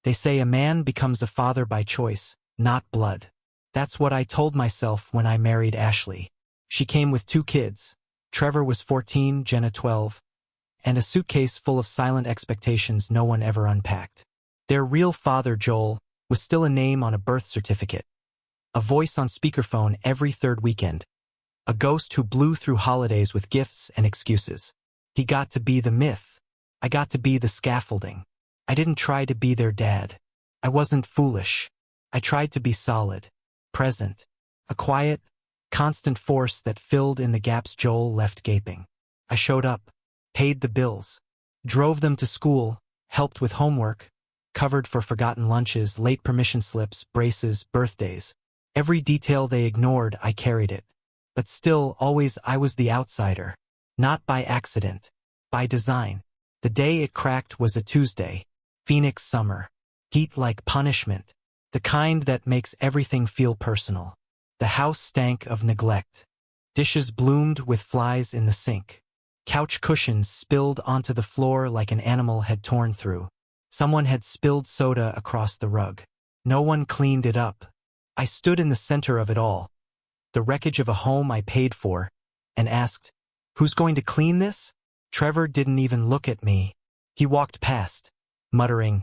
They say a man becomes a father by choice, not blood. That's what I told myself when I married Ashley. She came with 2 kids. Trevor was 14, Jenna 12, and a suitcase full of silent expectations no one ever unpacked. Their real father, Joel, was still a name on a birth certificate, a voice on speakerphone every 3rd weekend, a ghost who blew through holidays with gifts and excuses. He got to be the myth. I got to be the scaffolding. I didn't try to be their dad. I wasn't foolish. I tried to be solid, present, a quiet, constant force that filled in the gaps Joel left gaping. I showed up, paid the bills, drove them to school, helped with homework, covered for forgotten lunches, late permission slips, braces, birthdays. Every detail they ignored, I carried it. But still, always I was the outsider. Not by accident. By design. The day it cracked was a Tuesday. Phoenix summer. Heat like punishment. The kind that makes everything feel personal. The house stank of neglect. Dishes bloomed with flies in the sink. Couch cushions spilled onto the floor like an animal had torn through. Someone had spilled soda across the rug. No one cleaned it up. I stood in the center of it all, the wreckage of a home I paid for, and asked, "Who's going to clean this?" Trevor didn't even look at me. He walked past, muttering,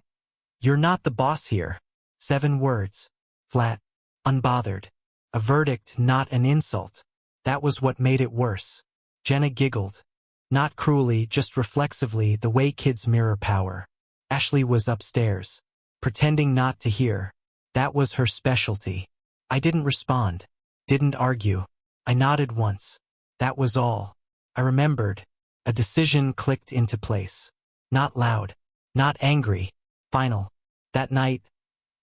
"You're not the boss here." 7 words. Flat. Unbothered. A verdict, not an insult. That was what made it worse. Jenna giggled. Not cruelly, just reflexively, the way kids mirror power. Ashley was upstairs, pretending not to hear. That was her specialty. I didn't respond. Didn't argue. I nodded once. That was all. I remembered. A decision clicked into place. Not loud. Not angry. Final. That night,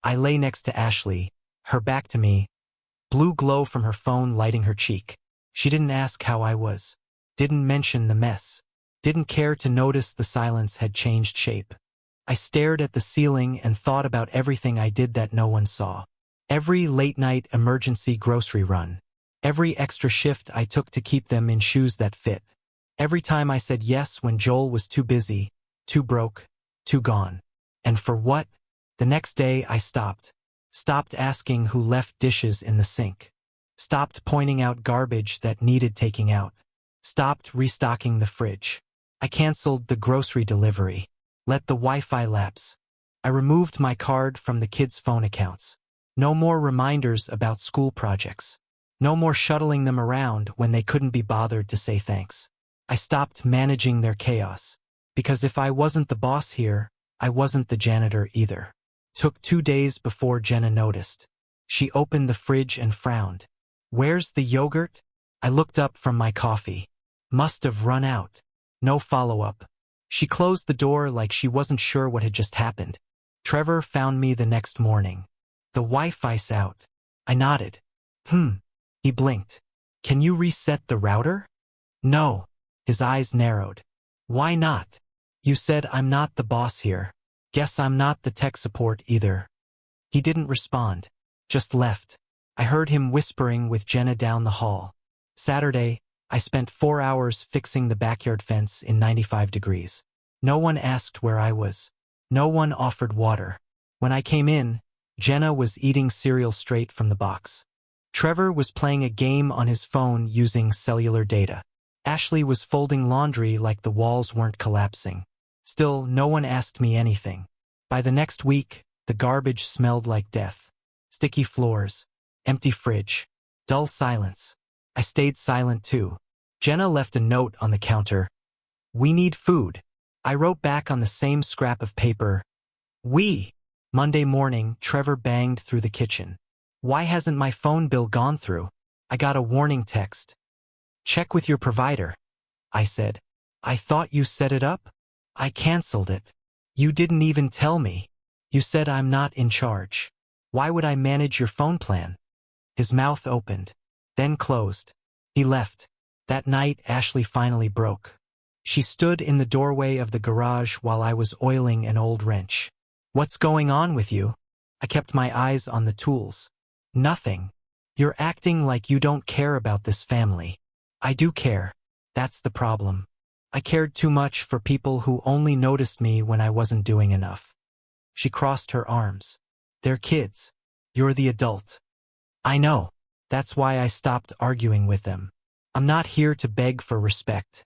I lay next to Ashley, her back to me, blue glow from her phone lighting her cheek. She didn't ask how I was. Didn't mention the mess. Didn't care to notice the silence had changed shape. I stared at the ceiling and thought about everything I did that no one saw. Every late-night emergency grocery run. Every extra shift I took to keep them in shoes that fit. Every time I said yes when Joel was too busy, too broke, too gone. And for what? The next day I stopped. Stopped asking who left dishes in the sink. Stopped pointing out garbage that needed taking out. Stopped restocking the fridge. I canceled the grocery delivery. Let the Wi-Fi lapse. I removed my card from the kids' phone accounts. No more reminders about school projects. No more shuttling them around when they couldn't be bothered to say thanks. I stopped managing their chaos. Because if I wasn't the boss here, I wasn't the janitor either. Took 2 days before Jenna noticed. She opened the fridge and frowned. "Where's the yogurt?" I looked up from my coffee. Must have run out. No follow-up. She closed the door like she wasn't sure what had just happened. Trevor found me the next morning. "The Wi-Fi's out." I nodded. He blinked. "Can you reset the router?" "No." His eyes narrowed. "Why not?" "You said I'm not the boss here. Guess I'm not the tech support either." He didn't respond. Just left. I heard him whispering with Jenna down the hall. Saturday, I spent 4 hours fixing the backyard fence in 95 degrees. No one asked where I was. No one offered water. When I came in, Jenna was eating cereal straight from the box. Trevor was playing a game on his phone using cellular data. Ashley was folding laundry like the walls weren't collapsing. Still, no one asked me anything. By the next week, the garbage smelled like death. Sticky floors, empty fridge, dull silence. I stayed silent too. Jenna left a note on the counter. "We need food." I wrote back on the same scrap of paper. "We." Monday morning, Trevor banged through the kitchen. "Why hasn't my phone bill gone through?" I got a warning text. "Check with your provider," I said. "I thought you set it up?" "I canceled it." "You didn't even tell me. You said I'm not in charge. Why would I manage your phone plan?" His mouth opened, then closed. He left. That night, Ashley finally broke. She stood in the doorway of the garage while I was oiling an old wrench. "What's going on with you?" I kept my eyes on the tools. "Nothing. You're acting like you don't care about this family." "I do care. That's the problem. I cared too much for people who only noticed me when I wasn't doing enough." She crossed her arms. They're kids. You're the adult. I know. That's why I stopped arguing with them. I'm not here to beg for respect.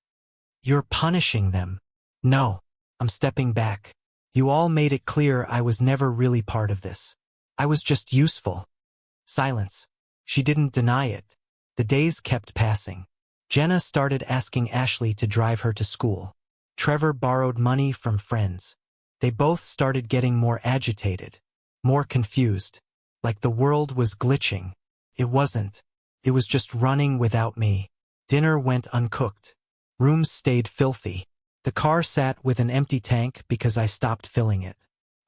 You're punishing them. No. I'm stepping back. You all made it clear I was never really part of this. I was just useful. Silence. She didn't deny it. The days kept passing. Jenna started asking Ashley to drive her to school. Trevor borrowed money from friends. They both started getting more agitated, more confused, like the world was glitching. It wasn't. It was just running without me. Dinner went uncooked. Rooms stayed filthy. The car sat with an empty tank because I stopped filling it.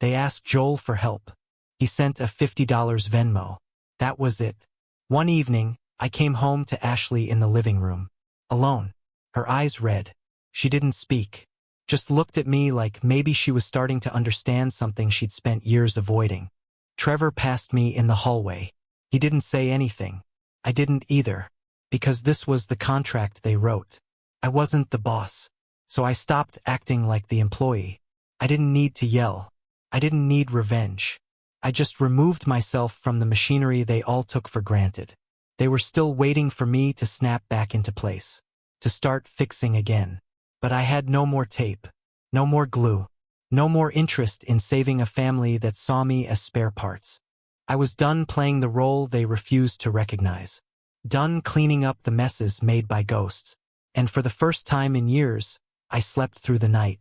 They asked Joel for help. He sent a $50 Venmo. That was it. One evening, I came home to Ashley in the living room. Alone. Her eyes red. She didn't speak. Just looked at me like maybe she was starting to understand something she'd spent years avoiding. Trevor passed me in the hallway. He didn't say anything. I didn't either. Because this was the contract they wrote. I wasn't the boss. So I stopped acting like the employee. I didn't need to yell. I didn't need revenge. I just removed myself from the machinery they all took for granted. They were still waiting for me to snap back into place. To start fixing again. But I had no more tape. No more glue. No more interest in saving a family that saw me as spare parts. I was done playing the role they refused to recognize. Done cleaning up the messes made by ghosts. And for the first time in years, I slept through the night.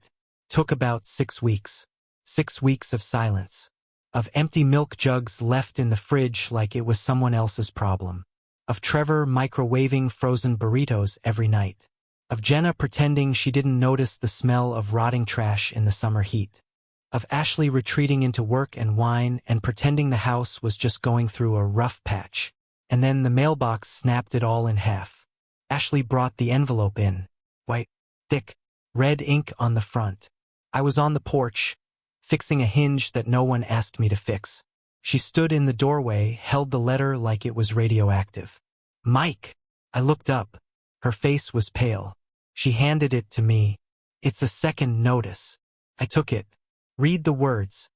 Took about 6 weeks. 6 weeks of silence. Of empty milk jugs left in the fridge like it was someone else's problem. Of Trevor microwaving frozen burritos every night. Of Jenna pretending she didn't notice the smell of rotting trash in the summer heat. Of Ashley retreating into work and wine and pretending the house was just going through a rough patch. And then the mailbox snapped it all in half. Ashley brought the envelope in. White, thick, red ink on the front. I was on the porch, fixing a hinge that no one asked me to fix. She stood in the doorway, held the letter like it was radioactive. Mike! I looked up. Her face was pale. She handed it to me. It's a second notice. I took it. Read the words.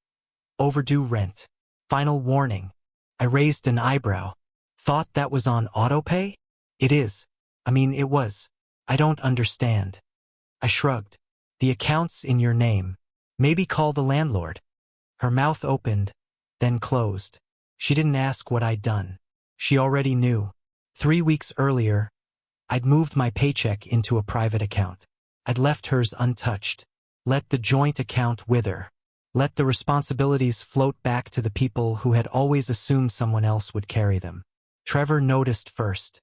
Overdue rent. Final warning. I raised an eyebrow. Thought that was on autopay? It is. It was. I don't understand. I shrugged. The account's in your name. Maybe call the landlord. Her mouth opened, then closed. She didn't ask what I'd done. She already knew. 3 weeks earlier, I'd moved my paycheck into a private account. I'd left hers untouched. Let the joint account wither. Let the responsibilities float back to the people who had always assumed someone else would carry them. Trevor noticed first.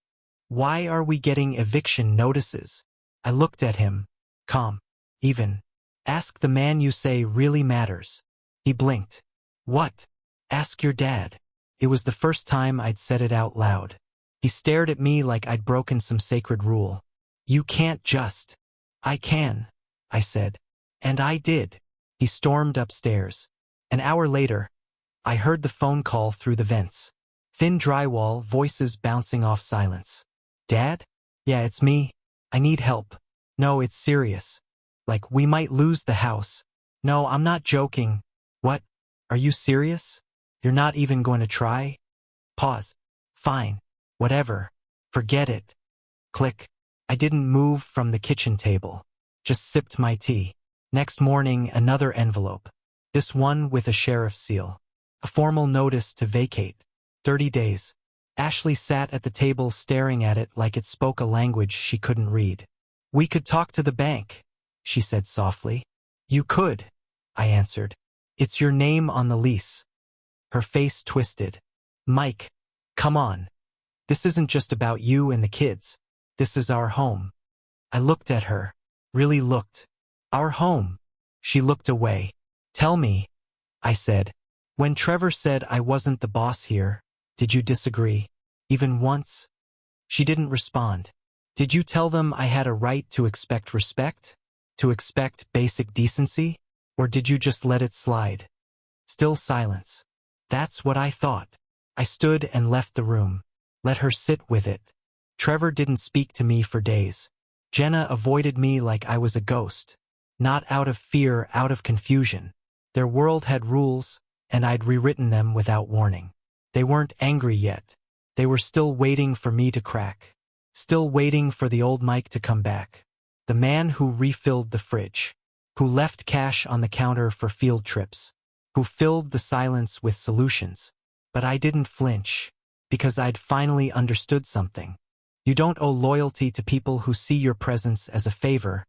Why are we getting eviction notices? I looked at him. Calm. Even. Ask the man you say really matters. He blinked. What? Ask your dad. It was the first time I'd said it out loud. He stared at me like I'd broken some sacred rule. You can't just. I can, I said. And I did. He stormed upstairs. An hour later, I heard the phone call through the vents. Thin drywall, voices bouncing off silence. Dad? Yeah, it's me. I need help. No, it's serious. Like, we might lose the house. No, I'm not joking. What? Are you serious? You're not even going to try? Pause. Fine. Whatever. Forget it. Click. I didn't move from the kitchen table. Just sipped my tea. Next morning, another envelope. This one with a sheriff's seal. A formal notice to vacate. 30 days. Ashley sat at the table staring at it like it spoke a language she couldn't read. We could talk to the bank, she said softly. You could, I answered. It's your name on the lease. Her face twisted. Mike, come on. This isn't just about you and the kids. This is our home. I looked at her. Really looked. Our home. She looked away. Tell me, I said. When Trevor said I wasn't the boss here, did you disagree? Even once? She didn't respond. Did you tell them I had a right to expect respect? To expect basic decency? Or did you just let it slide? Still silence. That's what I thought. I stood and left the room. Let her sit with it. Trevor didn't speak to me for days. Jenna avoided me like I was a ghost. Not out of fear, out of confusion. Their world had rules, and I'd rewritten them without warning. They weren't angry yet. They were still waiting for me to crack. Still waiting for the old Mike to come back. The man who refilled the fridge. Who left cash on the counter for field trips. Who filled the silence with solutions. But I didn't flinch. Because I'd finally understood something. You don't owe loyalty to people who see your presence as a favor,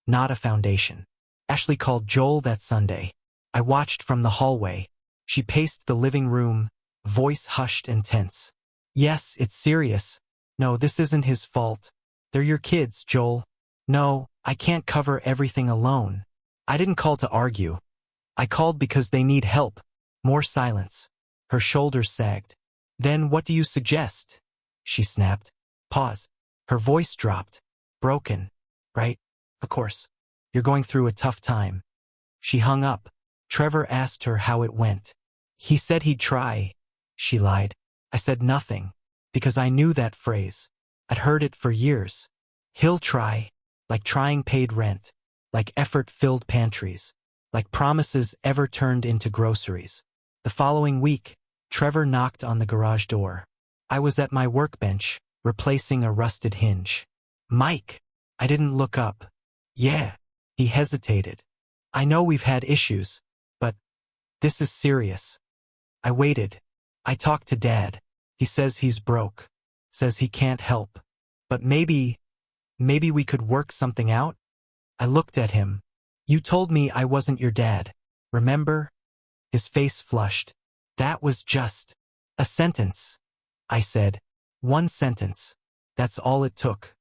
not a foundation. Ashley called Joel that Sunday. I watched from the hallway. She paced the living room, voice hushed and tense. Yes, it's serious. No, this isn't his fault. They're your kids, Joel. No, I can't cover everything alone. I didn't call to argue. I called because they need help. More silence. Her shoulders sagged. Then what do you suggest? She snapped. Pause. Her voice dropped. Broken. Right? Of course. You're going through a tough time. She hung up. Trevor asked her how it went. He said he'd try. She lied. I said nothing. Because I knew that phrase. I'd heard it for years. He'll try. Like trying paid rent. Like effort-filled pantries. Like promises ever turned into groceries. The following week, Trevor knocked on the garage door. I was at my workbench, replacing a rusted hinge. Mike! I didn't look up. Yeah. He hesitated. I know we've had issues, but this is serious. I waited. I talked to Dad. He says he's broke. Says he can't help. But maybe we could work something out? I looked at him. You told me I wasn't your dad. Remember? His face flushed. That was just a sentence. I said. One sentence. That's all it took.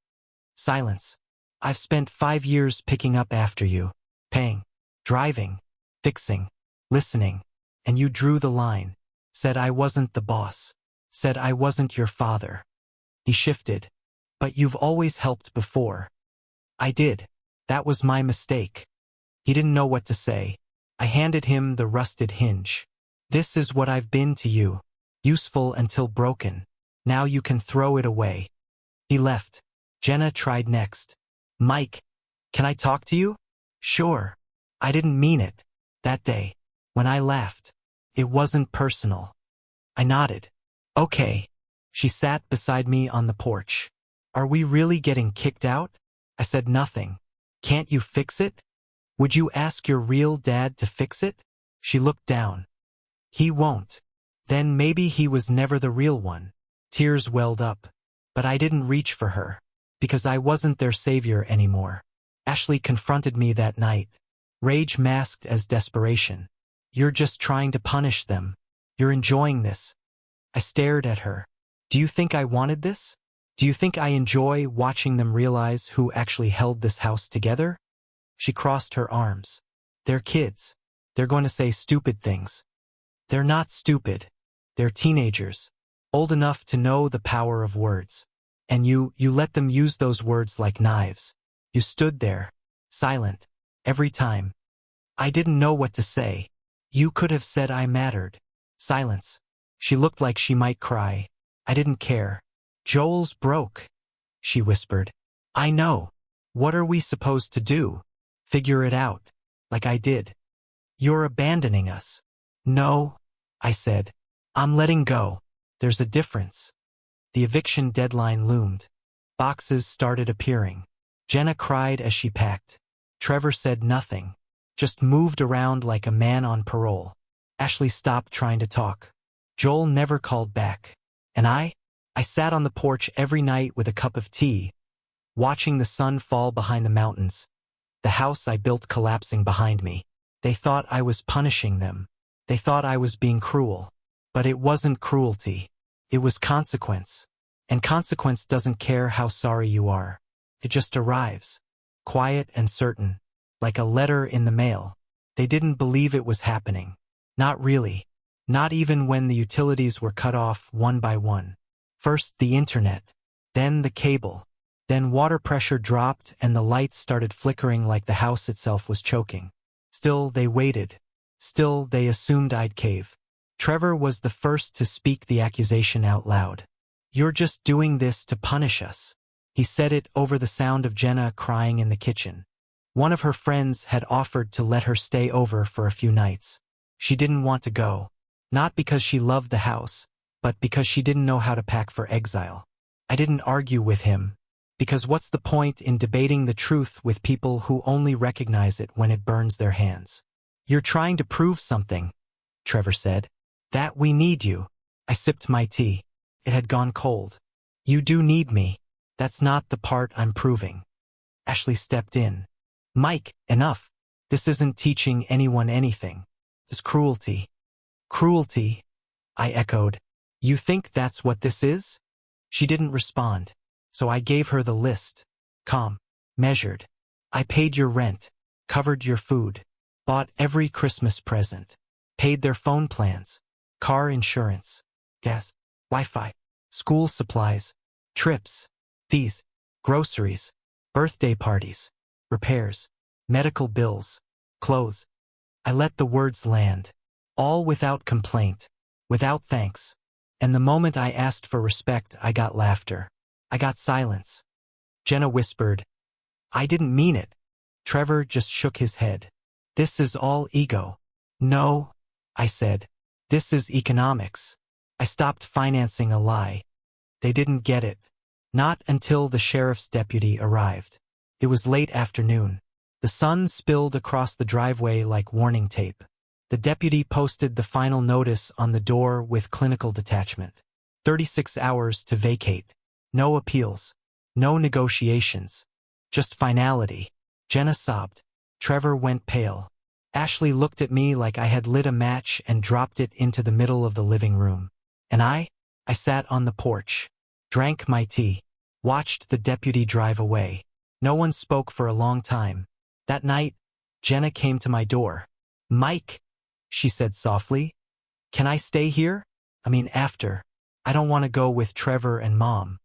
Silence. I've spent 5 years picking up after you. Paying. Driving. Fixing. Listening. And you drew the line. Said I wasn't the boss. Said I wasn't your father. He shifted. But you've always helped before. I did. That was my mistake. He didn't know what to say. I handed him the rusted hinge. This is what I've been to you. Useful until broken. Now you can throw it away. He left. Jenna tried next. Mike, can I talk to you? Sure. I didn't mean it. That day, when I laughed, it wasn't personal. I nodded. Okay. She sat beside me on the porch. Are we really getting kicked out? I said nothing. Can't you fix it? Would you ask your real dad to fix it? She looked down. He won't. Then maybe he was never the real one. Tears welled up. But I didn't reach for her. Because I wasn't their savior anymore. Ashley confronted me that night. Rage masked as desperation. You're just trying to punish them. You're enjoying this. I stared at her. Do you think I wanted this? Do you think I enjoy watching them realize who actually held this house together? She crossed her arms. They're kids. They're going to say stupid things. They're not stupid. They're teenagers. Old enough to know the power of words. And you let them use those words like knives. You stood there, silent, every time. I didn't know what to say. You could have said I mattered. Silence. She looked like she might cry. I didn't care. Joel's broke, she whispered. I know. What are we supposed to do? Figure it out. Like I did. You're abandoning us. No, I said. I'm letting go. There's a difference. The eviction deadline loomed. Boxes started appearing. Jenna cried as she packed. Trevor said nothing. Just moved around like a man on parole. Ashley stopped trying to talk. Joel never called back. And I sat on the porch every night with a cup of tea, watching the sun fall behind the mountains, the house I built collapsing behind me. They thought I was punishing them. They thought I was being cruel. But it wasn't cruelty. It was consequence. And consequence doesn't care how sorry you are. It just arrives. Quiet and certain. Like a letter in the mail. They didn't believe it was happening. Not really. Not even when the utilities were cut off one by one. First the internet. Then the cable. Then water pressure dropped and the lights started flickering like the house itself was choking. Still they waited. Still they assumed I'd cave. Trevor was the first to speak the accusation out loud. You're just doing this to punish us. He said it over the sound of Jenna crying in the kitchen. One of her friends had offered to let her stay over for a few nights. She didn't want to go. Not because she loved the house, but because she didn't know how to pack for exile. I didn't argue with him, because what's the point in debating the truth with people who only recognize it when it burns their hands? You're trying to prove something, Trevor said. That we need you. I sipped my tea. It had gone cold. You do need me. That's not the part I'm proving. Ashley stepped in. Mike, enough. This isn't teaching anyone anything. This cruelty. Cruelty, I echoed. You think that's what this is? She didn't respond, so I gave her the list. Calm, measured. I paid your rent, covered your food, bought every Christmas present, paid their phone plans, car insurance, gas, Wi-Fi, school supplies, trips, fees, groceries, birthday parties, repairs, medical bills, clothes. I let the words land, all without complaint, without thanks. And the moment I asked for respect, I got laughter. I got silence. Jenna whispered, I didn't mean it. Trevor just shook his head. This is all ego. No, I said. This is economics. I stopped financing a lie. They didn't get it. Not until the sheriff's deputy arrived. It was late afternoon. The sun spilled across the driveway like warning tape. The deputy posted the final notice on the door with clinical detachment. 36 hours to vacate. No appeals. No negotiations. Just finality. Jenna sobbed. Trevor went pale. Ashley looked at me like I had lit a match and dropped it into the middle of the living room. And I sat on the porch, drank my tea, watched the deputy drive away. No one spoke for a long time. That night, Jenna came to my door. Mike, she said softly. Can I stay here? I mean, after. I don't want to go with Trevor and Mom.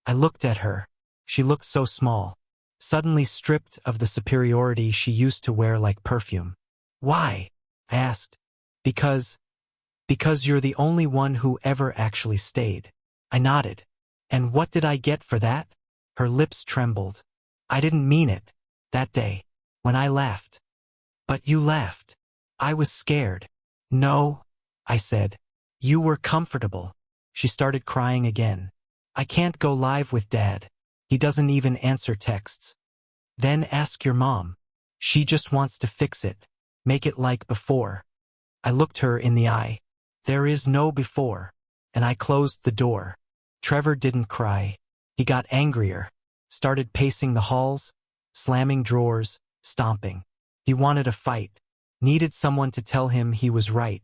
I looked at her. She looked so small, suddenly stripped of the superiority she used to wear like perfume. Why? I asked. Because you're the only one who ever actually stayed. I nodded. And what did I get for that? Her lips trembled. I didn't mean it. That day, when I laughed. But you laughed. I was scared. No, I said. You were comfortable. She started crying again. I can't go live with Dad. He doesn't even answer texts. Then ask your mom. She just wants to fix it. Make it like before. I looked her in the eye. There is no before. And I closed the door. Trevor didn't cry. He got angrier. Started pacing the halls, slamming drawers, stomping. He wanted a fight. Needed someone to tell him he was right,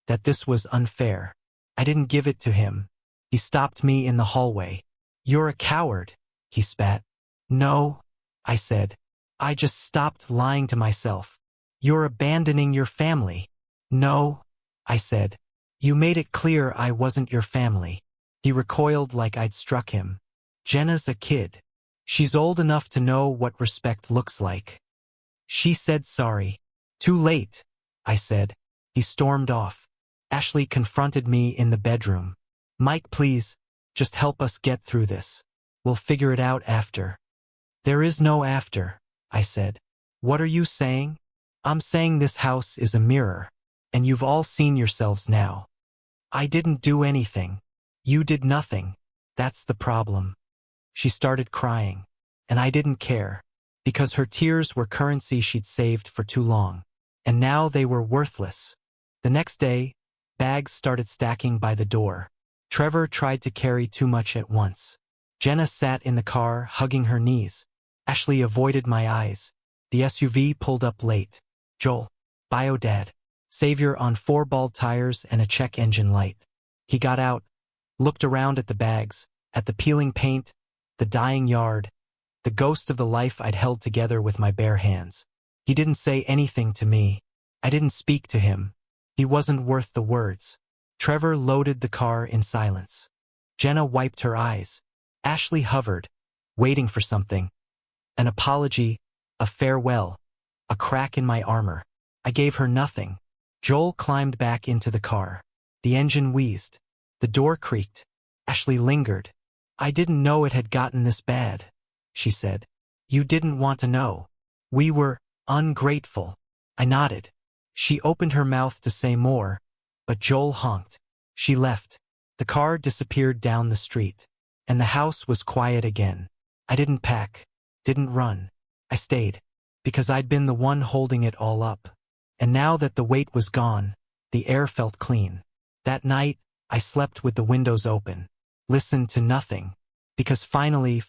that this was unfair. I didn't give it to him. He stopped me in the hallway. You're a coward, he spat. No, I said. I just stopped lying to myself. You're abandoning your family. No, I said. You made it clear I wasn't your family. He recoiled like I'd struck him. Jenna's a kid. She's old enough to know what respect looks like. She said sorry. Too late, I said. He stormed off. Ashley confronted me in the bedroom. Mike, please, just help us get through this. We'll figure it out after. There is no after, I said. What are you saying? I'm saying this house is a mirror, and you've all seen yourselves now. I didn't do anything. You did nothing. That's the problem. She started crying, and I didn't care, because her tears were currency she'd saved for too long. And now they were worthless. The next day, bags started stacking by the door. Trevor tried to carry too much at once. Jenna sat in the car, hugging her knees. Ashley avoided my eyes. The SUV pulled up late. Joel, Biodad, Savior on 4 bald tires and a check engine light. He got out, looked around at the bags, at the peeling paint, the dying yard, the ghost of the life I'd held together with my bare hands. He didn't say anything to me. I didn't speak to him. He wasn't worth the words. Trevor loaded the car in silence. Jenna wiped her eyes. Ashley hovered, waiting for something. An apology, a farewell, a crack in my armor. I gave her nothing. Joel climbed back into the car. The engine wheezed. The door creaked. Ashley lingered. I didn't know it had gotten this bad, she said. You didn't want to know. We were ungrateful. I nodded. She opened her mouth to say more, but Joel honked. She left. The car disappeared down the street, and the house was quiet again. I didn't pack, didn't run. I stayed, because I'd been the one holding it all up. And now that the weight was gone, the air felt clean. That night, I slept with the windows open, listened to nothing, because finally,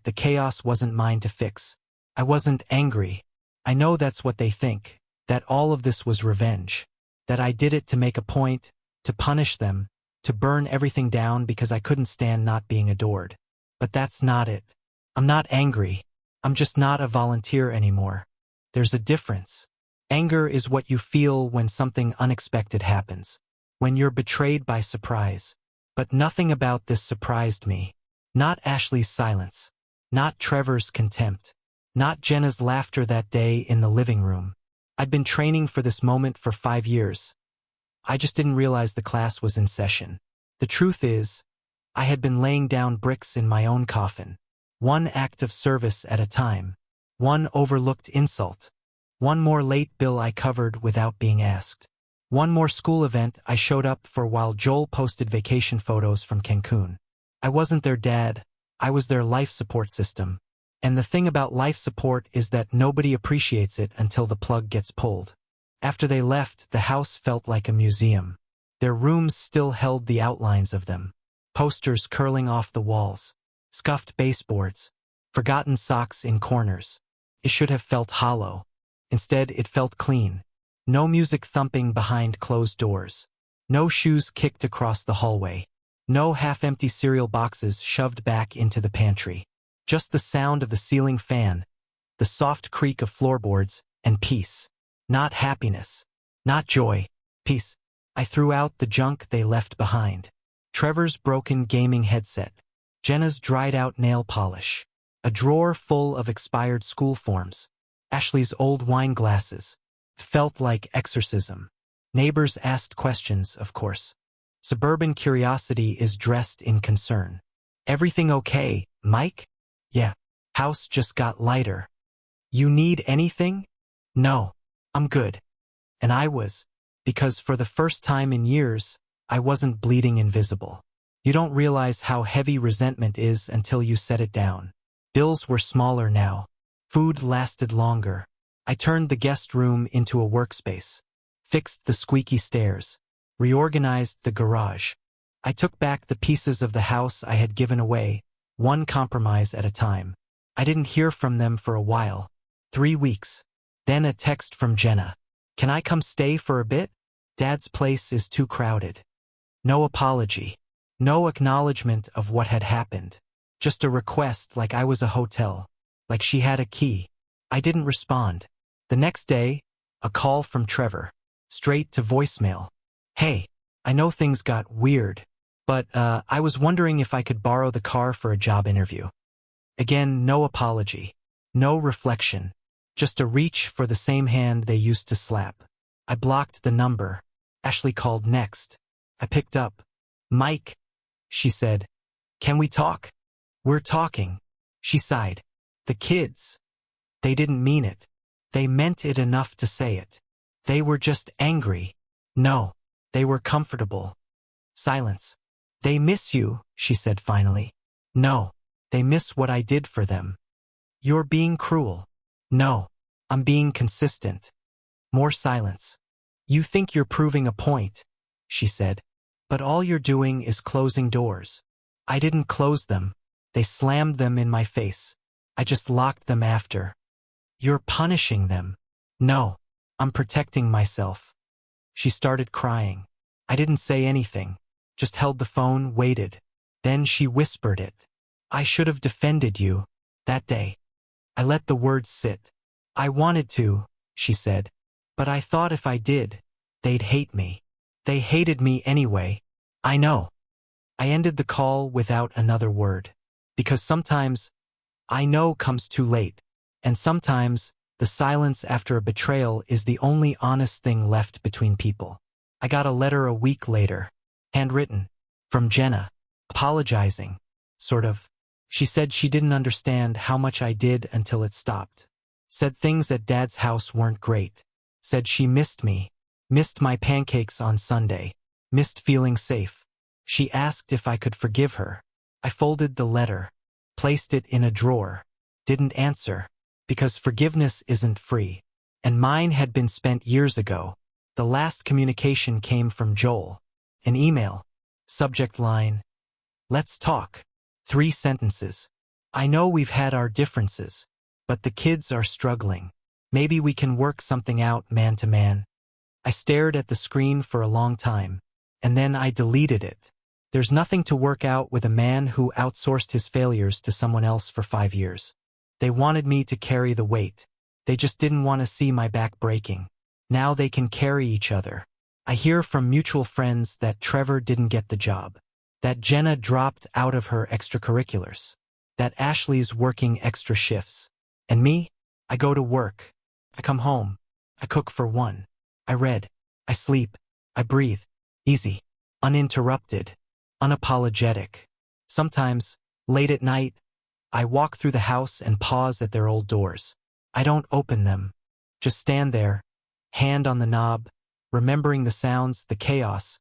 the chaos wasn't mine to fix. I wasn't angry. I know that's what they think, that all of this was revenge, that I did it to make a point, to punish them, to burn everything down because I couldn't stand not being adored. But that's not it. I'm not angry. I'm just not a volunteer anymore. There's a difference. Anger is what you feel when something unexpected happens, when you're betrayed by surprise. But nothing about this surprised me. Not Ashley's silence. Not Trevor's contempt. Not Jenna's laughter that day in the living room. I'd been training for this moment for 5 years. I just didn't realize the class was in session. The truth is, I had been laying down bricks in my own coffin. One act of service at a time. One overlooked insult. One more late bill I covered without being asked. One more school event I showed up for while Joel posted vacation photos from Cancun. I wasn't their dad, I was their life support system. And the thing about life support is that nobody appreciates it until the plug gets pulled. After they left, the house felt like a museum. Their rooms still held the outlines of them. Posters curling off the walls. Scuffed baseboards. Forgotten socks in corners. It should have felt hollow. Instead, it felt clean. No music thumping behind closed doors. No shoes kicked across the hallway. No half-empty cereal boxes shoved back into the pantry. Just the sound of the ceiling fan, the soft creak of floorboards, and peace. Not happiness. Not joy. Peace. I threw out the junk they left behind. Trevor's broken gaming headset. Jenna's dried-out nail polish. A drawer full of expired school forms. Ashley's old wine glasses. Felt like exorcism. Neighbors asked questions, of course. Suburban curiosity is dressed in concern. Everything okay, Mike? Yeah. House just got lighter. You need anything? No. I'm good. And I was, because for the first time in years, I wasn't bleeding invisible. You don't realize how heavy resentment is until you set it down. Bills were smaller now. Food lasted longer. I turned the guest room into a workspace. Fixed the squeaky stairs. Reorganized the garage. I took back the pieces of the house I had given away, one compromise at a time. I didn't hear from them for a while. 3 weeks. Then a text from Jenna. Can I come stay for a bit? Dad's place is too crowded. No apology. No acknowledgement of what had happened. Just a request like I was a hotel. Like she had a key. I didn't respond. The next day, a call from Trevor. Straight to voicemail. Hey, I know things got weird, but I was wondering if I could borrow the car for a job interview. Again, no apology. No reflection. Just a reach for the same hand they used to slap. I blocked the number. Ashley called next. I picked up. Mike, she said. Can we talk? We're talking. She sighed. The kids. They didn't mean it. They meant it enough to say it. They were just angry. No. They were comfortable. Silence. They miss you, she said finally. No. They miss what I did for them. You're being cruel. No. I'm being consistent. More silence. You think you're proving a point, she said. But all you're doing is closing doors. I didn't close them. They slammed them in my face. I just locked them after. You're punishing them. No. I'm protecting myself. She started crying. I didn't say anything. Just held the phone, waited. Then she whispered it. I should have defended you. That day. I let the words sit. I wanted to, she said. But I thought if I did, they'd hate me. They hated me anyway. I know. I ended the call without another word. Because sometimes, I know comes too late. And sometimes, the silence after a betrayal is the only honest thing left between people. I got a letter a week later. Handwritten. From Jenna. Apologizing. Sort of. She said she didn't understand how much I did until it stopped. Said things at Dad's house weren't great. Said she missed me. Missed my pancakes on Sunday. Missed feeling safe. She asked if I could forgive her. I folded the letter. Placed it in a drawer. Didn't answer. Because forgiveness isn't free. And mine had been spent years ago. The last communication came from Joel. An email. Subject line. Let's talk. 3 sentences. I know we've had our differences. But the kids are struggling. Maybe we can work something out man to man. I stared at the screen for a long time. And then I deleted it. There's nothing to work out with a man who outsourced his failures to someone else for 5 years. They wanted me to carry the weight. They just didn't want to see my back breaking. Now they can carry each other. I hear from mutual friends that Trevor didn't get the job. That Jenna dropped out of her extracurriculars. That Ashley's working extra shifts. And me? I go to work. I come home. I cook for one. I read. I sleep. I breathe. Easy. Uninterrupted. Unapologetic. Sometimes, late at night, I walk through the house and pause at their old doors. I don't open them. Just stand there, hand on the knob, remembering the sounds, the chaos,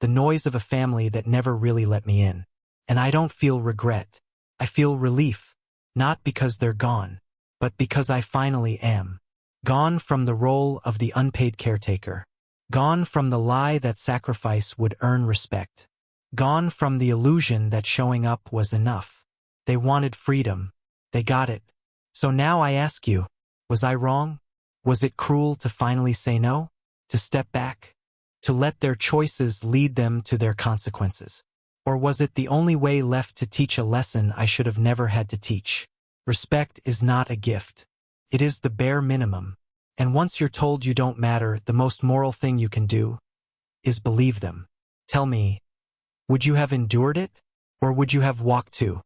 the noise of a family that never really let me in. And I don't feel regret. I feel relief. Not because they're gone, but because I finally am. Gone from the role of the unpaid caretaker. Gone from the lie that sacrifice would earn respect. Gone from the illusion that showing up was enough. They wanted freedom. They got it. So now I ask you, was I wrong? Was it cruel to finally say no? To step back? To let their choices lead them to their consequences? Or was it the only way left to teach a lesson I should have never had to teach? Respect is not a gift. It is the bare minimum. And once you're told you don't matter, the most moral thing you can do is believe them. Tell me, would you have endured it? Or would you have walked too?